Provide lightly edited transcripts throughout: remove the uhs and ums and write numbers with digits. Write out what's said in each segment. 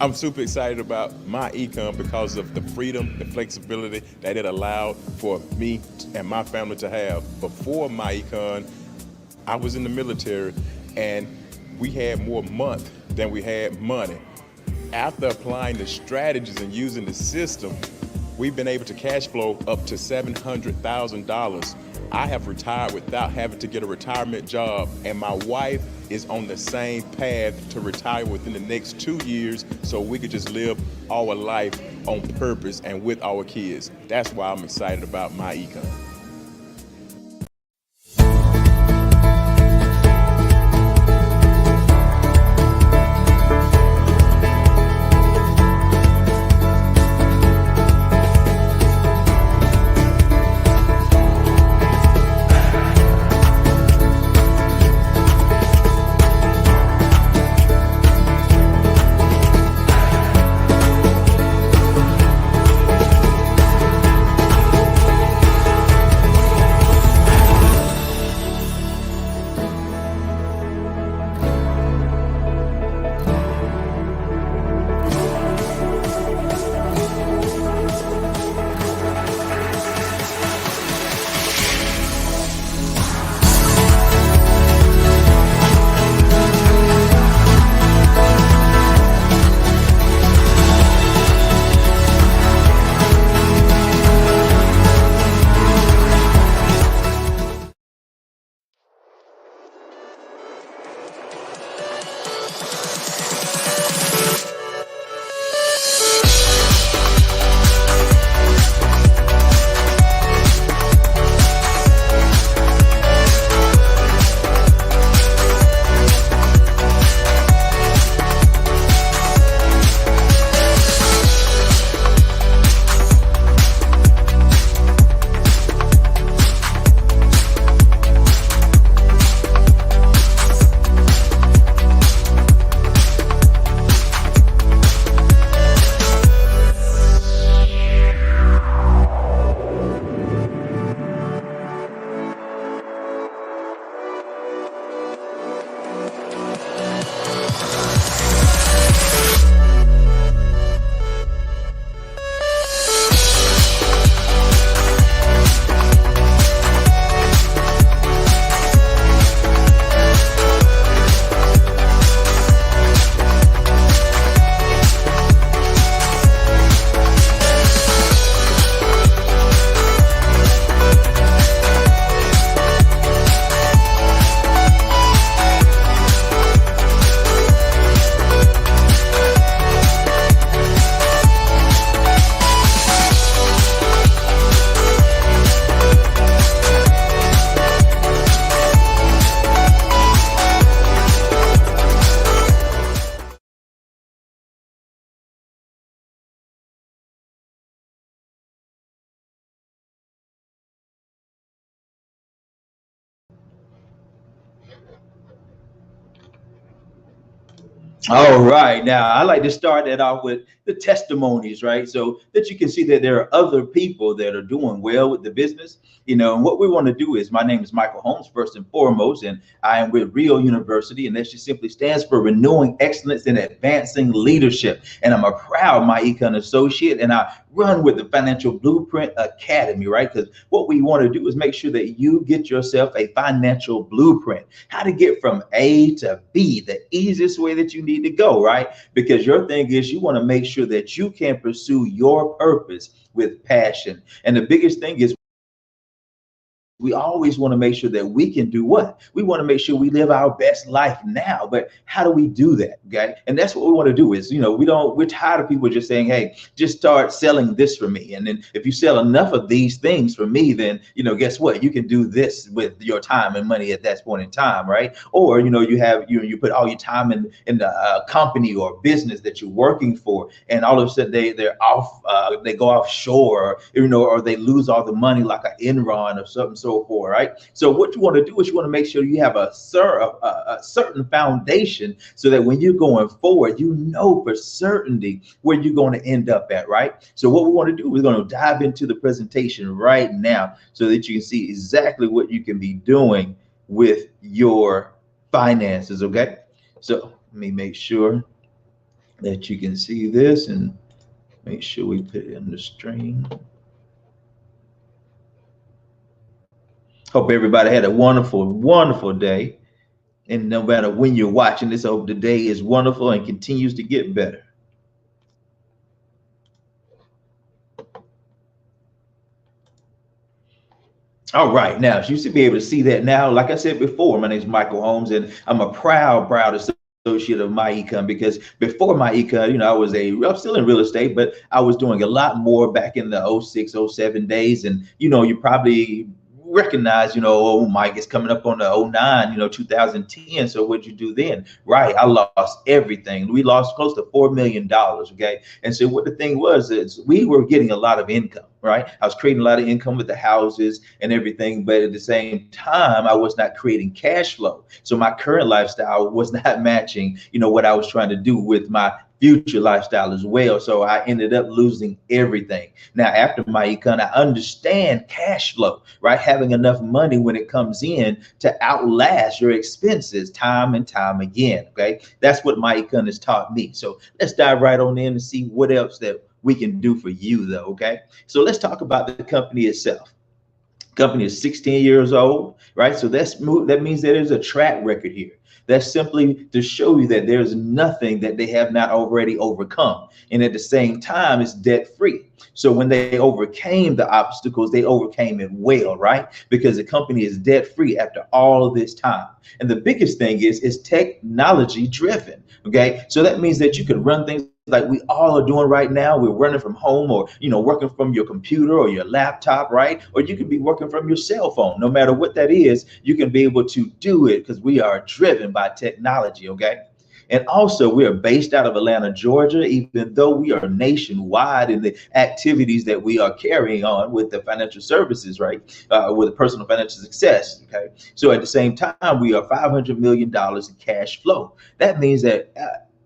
I'm super excited about my econ because of the freedom, the flexibility that it allowed for me and my family to have. Before my econ, I was in the military and we had more month than we had money. After applying the strategies and using the system, we've been able to cash flow up to $700,000. I have retired without having to get a retirement job, and my wife is on the same path to retire within the next 2 years so we could just live our life on purpose and with our kids. That's why I'm excited about my econ. All right. Now, I like to start that off with the testimonies, right? So that you can see that there are other people that are doing well with the business. And what we want to do is, my name is Michael Holmes, first and foremost, and I am with Rio University, and that just simply stands for Renewing Excellence and Advancing Leadership. And I'm a proud My Econ associate, and I run with the Financial Blueprint Academy, right? Because what we want to do is make sure that you get yourself a financial blueprint, how to get from A to B, the easiest way that you need to go, right? Because your thing is, you want to make sure that you can pursue your purpose with passion. And the biggest thing is, we always want to make sure that we can do what? We want to make sure we live our best life now. But how do we do that? Okay. And that's what we want to do is, we're tired of people just saying, hey, just start selling this for me. And then if you sell enough of these things for me, then, guess what? You can do this with your time and money at that point in time, right? Or, you put all your time in the company or business that you're working for, and all of a sudden they're off, they go offshore, or they lose all the money like an Enron or something. So forth, right? So what you want to do is you want to make sure you have a certain foundation so that when you're going forward, you know for certainty where you're going to end up at, right? So what we want to do, we're going to dive into the presentation right now so that you can see exactly what you can be doing with your finances, okay? So let me make sure that you can see this and make sure we put it in the stream. Hope everybody had a wonderful, wonderful day. And no matter when you're watching this, I hope the day is wonderful and continues to get better. All right, now you should be able to see that now. Like I said before, my name is Michael Holmes, and I'm a proud associate of MyEcon, because before MyEcon, I'm still in real estate, but I was doing a lot more back in the 06, 07 days. And, you probably recognize, oh, Mike is coming up on the 09, 2010. So what'd you do then? Right. I lost everything. We lost close to $4 million. Okay. And so what the thing was is we were getting a lot of income. Right. I was creating a lot of income with the houses and everything. But at the same time, I was not creating cash flow. So my current lifestyle was not matching, what I was trying to do with my future lifestyle as well. So I ended up losing everything. Now, after MyEcon, I understand cash flow, right? Having enough money when it comes in to outlast your expenses time and time again. Okay. That's what MyEcon has taught me. So let's dive right on in and see what else that we can do for you though. Okay. So let's talk about the company itself. Company is 16 years old, right? So that means that there's a track record here. That's simply to show you that there's nothing that they have not already overcome. And at the same time, it's debt free. So when they overcame the obstacles, they overcame it well, right? Because the company is debt free after all of this time. And the biggest thing is technology driven. Okay. So that means that you can run things like we all are doing right now. We're running from home, or working from your computer or your laptop, right? Or you could be working from your cell phone. No matter what that is, you can be able to do it because we are driven by technology. Okay. And also, we are based out of Atlanta, Georgia, even though we are nationwide in the activities that we are carrying on with the financial services, right? With the personal financial success. Okay. So at the same time, we are $500 million in cash flow. That means that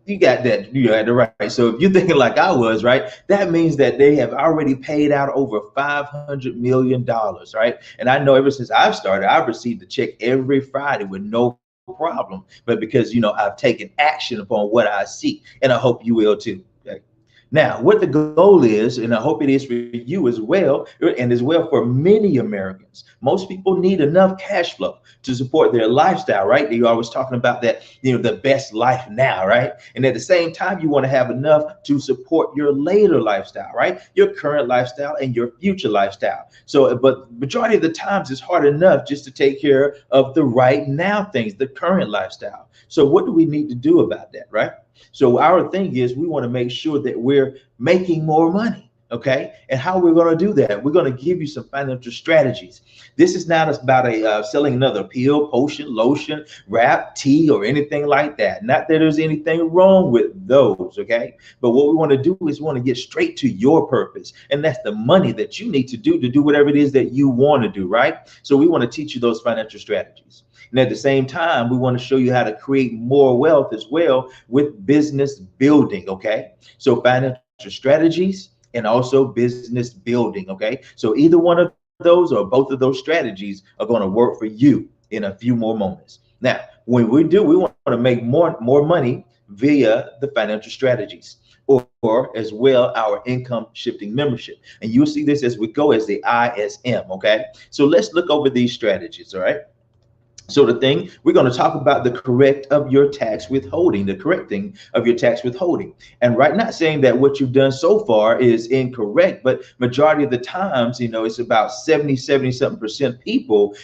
you got that, you had it right. So if you're thinking like I was, right, that means that they have already paid out over $500 million, right? And I know ever since I've started, I've received a check every Friday with no problem. But because, I've taken action upon what I see, and I hope you will too. Okay? Now, what the goal is, and I hope it is for you as well, and as well for many Americans, most people need enough cash flow to support their lifestyle, right? You're always talking about that, the best life now, right? And at the same time, you want to have enough to support your later lifestyle, right? Your current lifestyle and your future lifestyle. So, but majority of the times it's hard enough just to take care of the right now things, the current lifestyle. So what do we need to do about that, right? So our thing is we want to make sure that we're making more money. Okay. And how we're going to do that? We're going to give you some financial strategies. This is not about selling another pill, potion, lotion, wrap, tea, or anything like that. Not that there's anything wrong with those. Okay. But what we want to do is we want to get straight to your purpose. And that's the money that you need to do whatever it is that you want to do. Right. So we want to teach you those financial strategies. And at the same time, we want to show you how to create more wealth as well with business building. Okay. So financial strategies and also business building. Okay. So either one of those or both of those strategies are going to work for you in a few more moments. Now, when we want to make more money via the financial strategies, or as well our income shifting membership. And you'll see this as we go as the ISM. Okay. So let's look over these strategies. All right. So the thing, we're going to talk about the correcting of your tax withholding. And right, not saying that what you've done so far is incorrect, but majority of the times, it's about 70-something% people,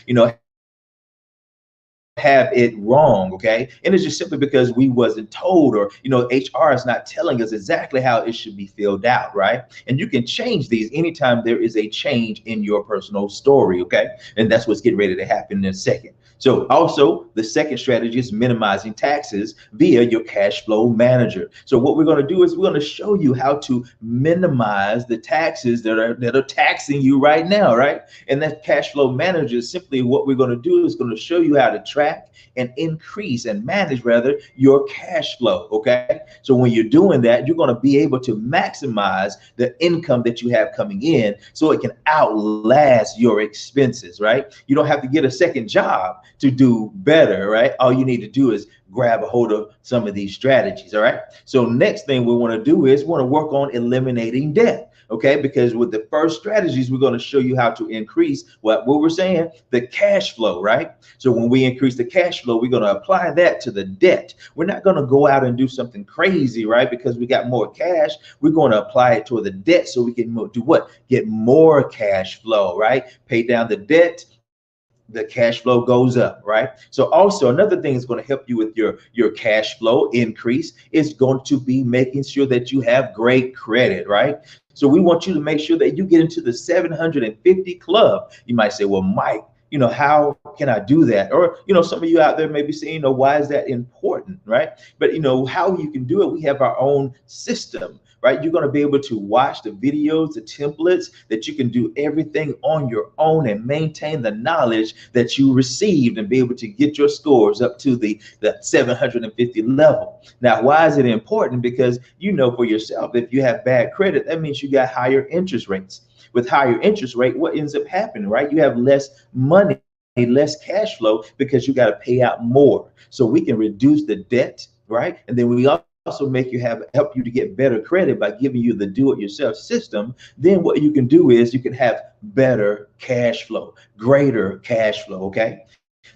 have it wrong. Okay. And it's just simply because we wasn't told, or HR is not telling us exactly how it should be filled out, right? And you can change these anytime there is a change in your personal story. Okay. And that's what's getting ready to happen in a second. So also the second strategy is minimizing taxes via your cash flow manager. So what we're going to do is we're going to show you how to minimize the taxes that are taxing you right now, right? And that cash flow manager is simply what we're going to do is going to show you how to track and increase and manage rather your cash flow. Okay. So when you're doing that, you're going to be able to maximize the income that you have coming in so it can outlast your expenses, right? You don't have to get a second job to do better, right? All you need to do is grab a hold of some of these strategies. All right. So next thing we want to do is we want to work on eliminating debt. Okay, because with the first strategies, we're going to show you how to increase what we're saying, the cash flow, right? So when we increase the cash flow, we're going to apply that to the debt. We're not going to go out and do something crazy, right? Because we got more cash, we're going to apply it to the debt so we can do what? Get more cash flow, right? Pay down the debt, the cash flow goes up, right? So also another thing is going to help you with your cash flow increase is going to be making sure that you have great credit, right? So we want you to make sure that you get into the 750 club. You might say, well, Mike, how can I do that? Or, some of you out there may be saying, why is that important, right? But, how you can do it, we have our own system, right? You're going to be able to watch the videos, the templates, that you can do everything on your own and maintain the knowledge that you received and be able to get your scores up to the 750 level. Now, why is it important? Because for yourself, if you have bad credit, that means you got higher interest rates. With higher interest rate, what ends up happening, right? You have less money, less cash flow because you got to pay out more. So we can reduce the debt, right? And then we also help you to get better credit by giving you the do-it-yourself system. Then what you can do is you can have better cash flow, greater cash flow, okay?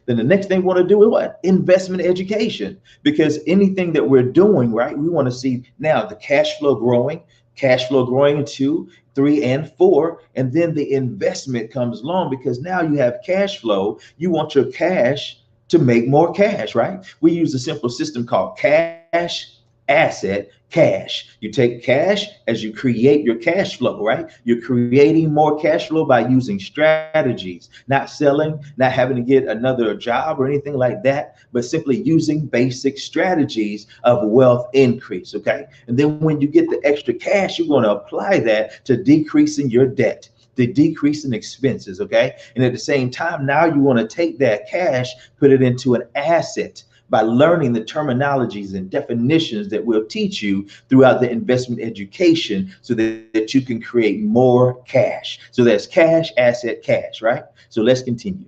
Then the next thing we want to do is what? Investment education. Because anything that we're doing, right, we want to see now the cash flow growing in 2, 3, and 4, and then the investment comes along because now you have cash flow. You want your cash to make more cash, right? We use a simple system called cash, asset, cash. You take cash as you create your cash flow, right? You're creating more cash flow by using strategies, not selling, not having to get another job or anything like that, but simply using basic strategies of wealth increase, okay? And then when you get the extra cash, you're going to apply that to decreasing your debt, the decrease in expenses, okay? And at the same time, now you want to take that cash, put it into an asset by learning the terminologies and definitions that we'll teach you throughout the investment education so that you can create more cash. So that's cash, asset, cash, right? So let's continue.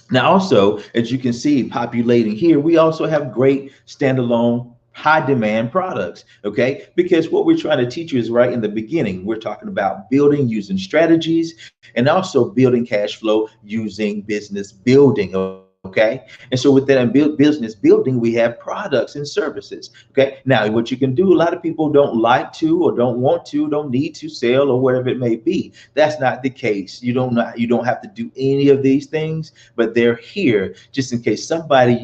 Now, also, as you can see, populating here, we also have great standalone high demand products, okay? Because what we're trying to teach you is right in the beginning, we're talking about building using strategies and also building cash flow using business building, okay? And so with that business building, we have products and services, okay? Now, what you can do, a lot of people don't like to or don't want to, don't need to sell or whatever it may be. That's not the case. You don't have to do any of these things, but they're here just in case somebody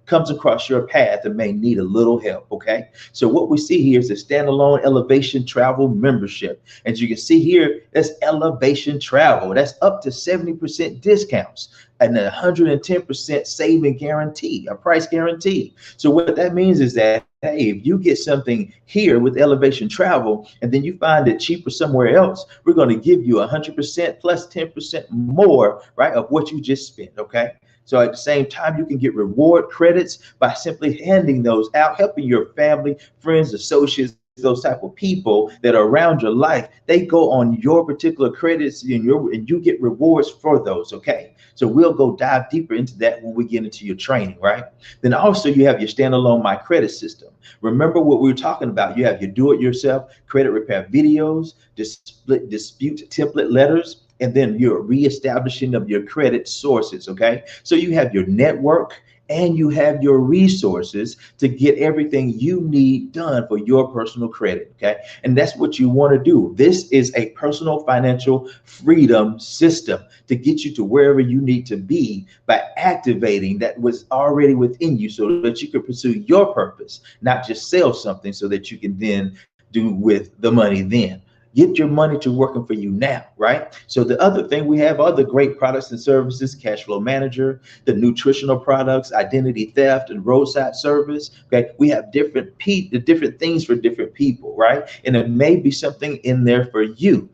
comes across your path and may need a little help, okay? So what we see here is a standalone Elevation Travel membership. As you can see here, that's Elevation Travel. That's up to 70% discounts and a 110% saving guarantee, a price guarantee. So what that means is that, hey, if you get something here with Elevation Travel and then you find it cheaper somewhere else, we're going to give you 100% plus 10% more, right, of what you just spent, okay? So at the same time, you can get reward credits by simply handing those out, helping your family, friends, associates, those type of people that are around your life. They go on your particular credits and you get rewards for those, okay? So we'll go dive deeper into that when we get into your training, right? Then also you have your standalone My Credit system. Remember what we were talking about. You have your do-it-yourself credit repair videos, dispute template letters, and then your reestablishing of your credit sources, okay? So you have your network and you have your resources to get everything you need done for your personal credit, okay? And that's what you want to do. This is a personal financial freedom system to get you to wherever you need to be by activating that was already within you so that you can pursue your purpose, not just sell something so that you can then do with the money then. Get your money to working for you now, right? So the other thing, we have other great products and services, Cash Flow Manager, the nutritional products, identity theft, and roadside service, okay? We have different things for different people, right? And it may be something in there for you.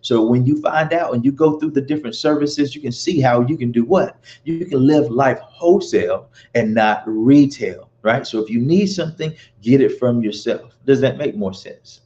So when you find out and you go through the different services, you can see how you can do what? You can live life wholesale and not retail, right? So if you need something, get it from yourself. Does that make more sense?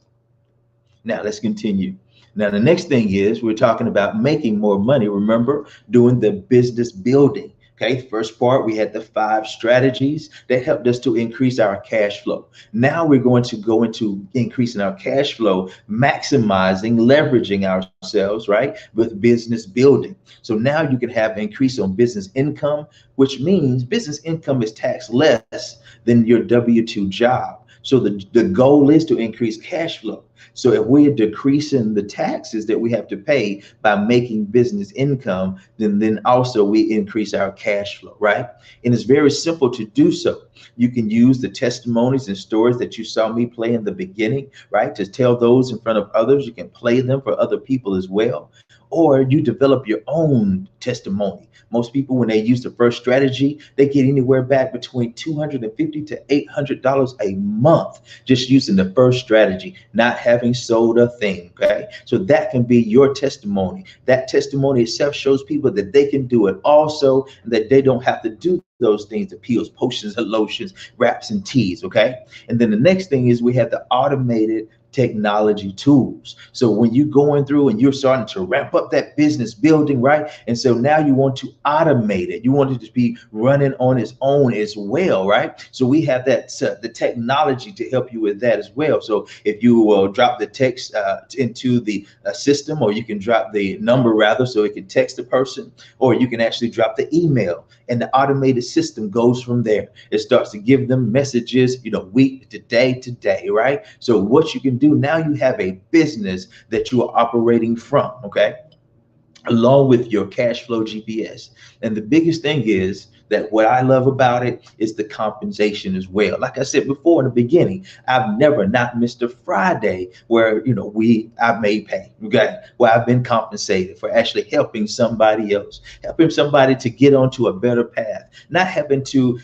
Now let's continue. Now the next thing is we're talking about making more money. Remember, doing the business building. Okay, first part, we had the 5 strategies that helped us to increase our cash flow. Now we're going to go into increasing our cash flow, maximizing, leveraging ourselves, right, with business building. So now you can have an increase on business income, which means business income is taxed less than your W-2 job. So the goal is to increase cash flow. So if we're decreasing the taxes that we have to pay by making business income, then also we increase our cash flow, right? And it's very simple to do so. You can use the testimonies and stories that you saw me play in the beginning, right? To tell those in front of others. You can play them for other people as well. Or you develop your own testimony. Most people, when they use the first strategy, they get anywhere back between $250 to $800 a month just using the first strategy, not having sold a thing. Okay, so that can be your testimony. That testimony itself shows people that they can do it also, and that they don't have to do those things, the pills, potions, and lotions, wraps, and teas. Okay, and then the next thing is we have the automated technology tools. So when you're going through and you're starting to ramp up that business building, right? And so now you want to automate it. You want it to be running on its own as well, right? So we have that the technology to help you with that as well. So if you will drop the text into the system, or you can drop the number rather, so it can text the person, or you can actually drop the email, and the automated system goes from there. It starts to give them messages, week to day, right? So what you can do now, you have a business that you are operating from, okay, along with your cash flow GPS. And the biggest thing is that what I love about it is the compensation as well. Like I said before in the beginning, I've never not missed a Friday where I've made pay, okay, where I've been compensated for actually helping somebody else, helping somebody to get onto a better path, not having to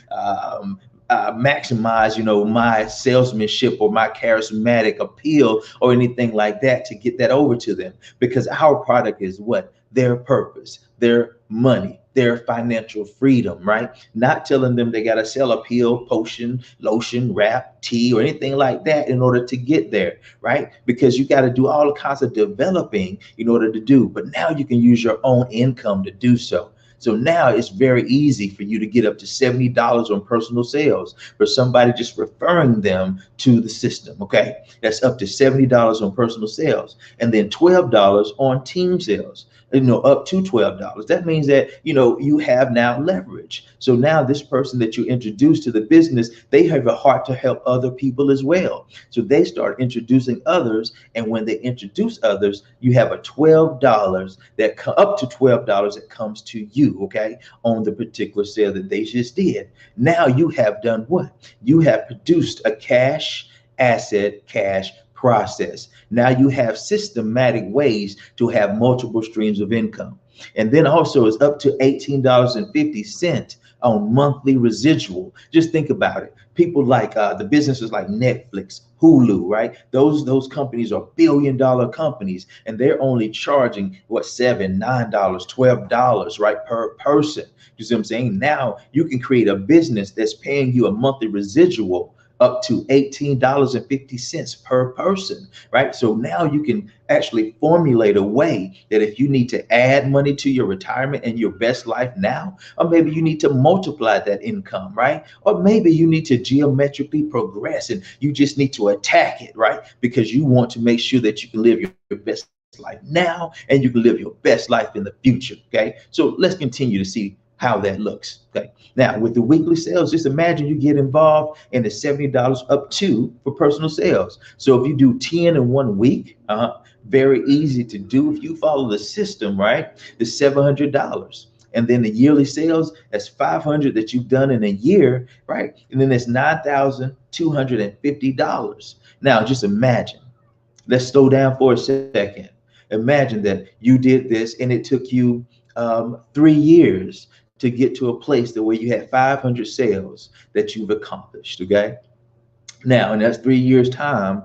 maximize, my salesmanship or my charismatic appeal or anything like that to get that over to them, because our product is what? Their purpose, their money, their financial freedom, right? Not telling them they got to sell a pill, potion, lotion, wrap, tea, or anything like that in order to get there, right? Because you got to do all kinds of developing in order to do, but now you can use your own income to do so. So now it's very easy for you to get up to $70 on personal sales for somebody just referring them to the system. Okay, that's up to $70 on personal sales, and then $12 on team sales. Up to $12. That means that you have now leverage. So now this person that you introduce to the business, they have a heart to help other people as well. So they start introducing others, and when they introduce others, you have a $12 up to $12 that comes to you, okay, on the particular sale that they just did. Now you have done what? You have produced a cash asset, cash process. Now you have systematic ways to have multiple streams of income. And then also it's up to $18.50 on monthly residual. Just think about it. People like the businesses like Netflix, Hulu, right? Those companies are billion-dollar companies, and they're only charging what, $7, $9, $12, right, per person. You see what I'm saying? Now you can create a business that's paying you a monthly residual up to $18.50 per person, right? So now you can actually formulate a way that if you need to add money to your retirement and your best life now, or maybe you need to multiply that income, right? Or maybe you need to geometrically progress and you just need to attack it, right? Because you want to make sure that you can live your best life now and you can live your best life in the future, okay? So let's continue to see how that looks. Okay. Now with the weekly sales, just imagine you get involved in the $70 up to for personal sales. So if you do 10 in 1 week, very easy to do. If you follow the system, right, it's $700. And then the yearly sales, that's $500 that you've done in a year, right? And then it's $9,250. Now just imagine, let's slow down for a second. Imagine that you did this and it took you 3 years to get to a place that where you had 500 sales that you've accomplished. Okay. Now, and that's 3 years time.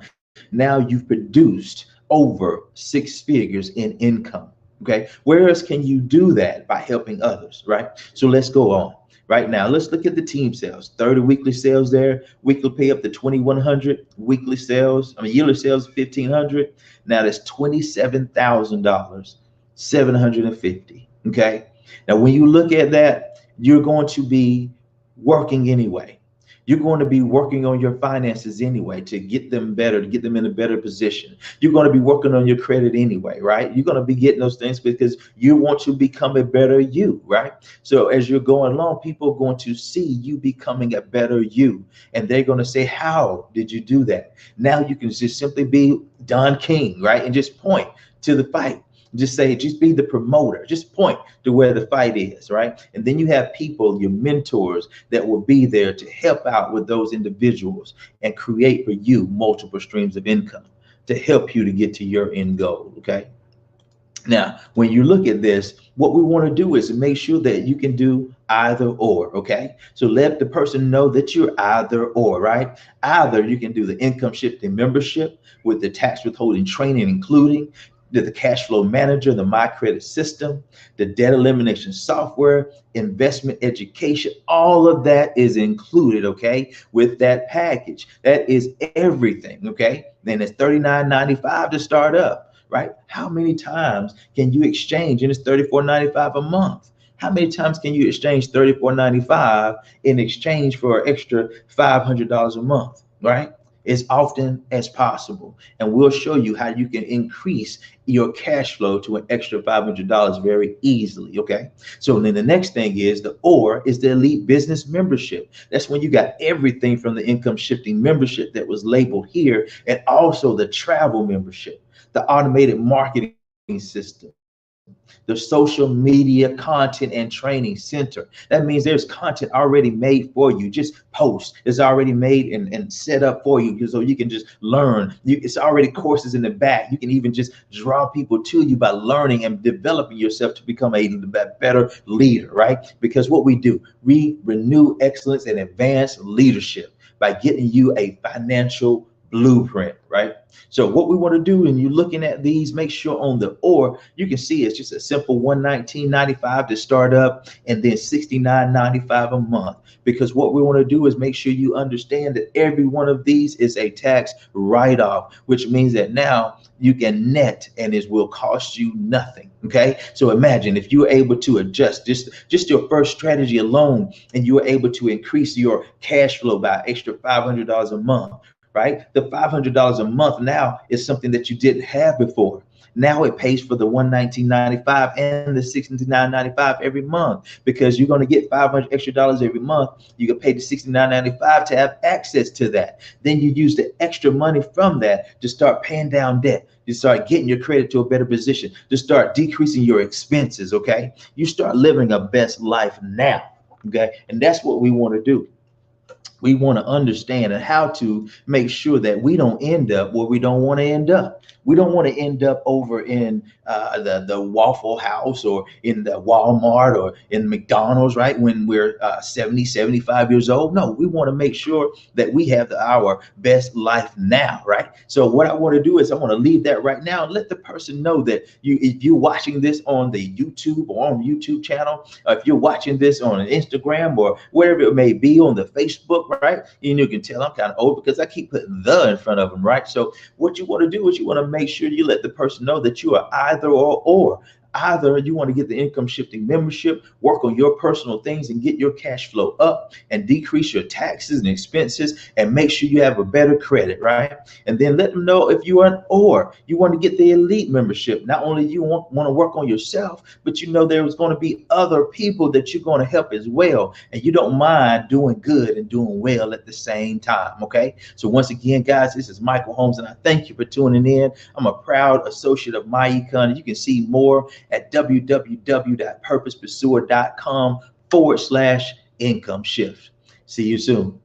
Now you've produced over 6 figures in income. Okay. Where else can you do that? By helping others, right? So let's go on. Right now, let's look at the team sales. 30 weekly sales there. Weekly pay up to $2,100. Weekly sales, yearly sales $1,500. Now that's $27,000, $750. Okay. Now, when you look at that, you're going to be working anyway. You're going to be working on your finances anyway to get them better, to get them in a better position. You're going to be working on your credit anyway, right? You're going to be getting those things because you want to become a better you, right? So as you're going along, people are going to see you becoming a better you. And they're going to say, how did you do that? Now you can just simply be Don King, right? And just point to the fight. Just say, just be the promoter, just point to where the fight is, right? And then you have people, your mentors, that will be there to help out with those individuals and create for you multiple streams of income to help you to get to your end goal, okay? Now, when you look at this, what we want to do is make sure that you can do either or, okay? So let the person know that you're either or, right? Either you can do the income shifting membership with the tax withholding training, including the cash flow manager, the My Credit system, the debt elimination software, investment education, all of that is included, okay, with that package. That is everything, okay? Then it's $39.95 to start up, right? How many times can you exchange? And it's $34.95 a month. How many times can you exchange $34.95 in exchange for an extra $500 a month, right? As often as possible. And we'll show you how you can increase your cash flow to an extra $500 very easily, okay? So then the next thing is the elite business membership. That's when you got everything from the income shifting membership that was labeled here, and also the travel membership, the automated marketing system, the social media content and training center. That means there's content already made for you. Just post. It's already made and set up for you so you can just learn. It's already courses in the back. You can even just draw people to you by learning and developing yourself to become a better leader, right? Because what we do, we renew excellence and advance leadership by getting you a financial blueprint, right? So what we want to do when you're looking at these, make sure on the you can see it's just a simple $119.95 to start up and then $69.95 a month. Because what we want to do is make sure you understand that every one of these is a tax write-off, which means that now you can net and it will cost you nothing. Okay, so imagine if you were able to adjust just your first strategy alone, and you were able to increase your cash flow by extra $500 a month. Right? The $500 a month now is something that you didn't have before. Now it pays for the $119.95 and the $69.95 every month, because you're going to get $500 extra every month. You can pay the $69.95 to have access to that. Then you use the extra money from that to start paying down debt. You start getting your credit to a better position, to start decreasing your expenses. Okay, you start living a best life now. Okay, and that's what we want to do. We want to understand and how to make sure that we don't end up where we don't want to end up. We don't want to end up over in the Waffle House or in the Walmart or in McDonald's, right? When we're 70, 75 years old. No, we want to make sure that we have our best life now, right? So what I want to do is I want to leave that right now and let the person know that if you're watching this on the YouTube or on YouTube channel, or if you're watching this on an Instagram or wherever it may be, on the Facebook, right? You can tell I'm kind of old because I keep putting the in front of them, right? So what you want to do is you want to make sure you let the person know that you are either or. Either you want to get the income shifting membership, work on your personal things and get your cash flow up and decrease your taxes and expenses and make sure you have a better credit, right? And then let them know if you are you want to get the elite membership. Not only you want to work on yourself, but you know there's going to be other people that you're going to help as well. And you don't mind doing good and doing well at the same time, okay? So once again, guys, this is Michael Holmes, and I thank you for tuning in. I'm a proud associate of MyEcon, and you can see more at www.purposepursuer.com/income shift. See you soon.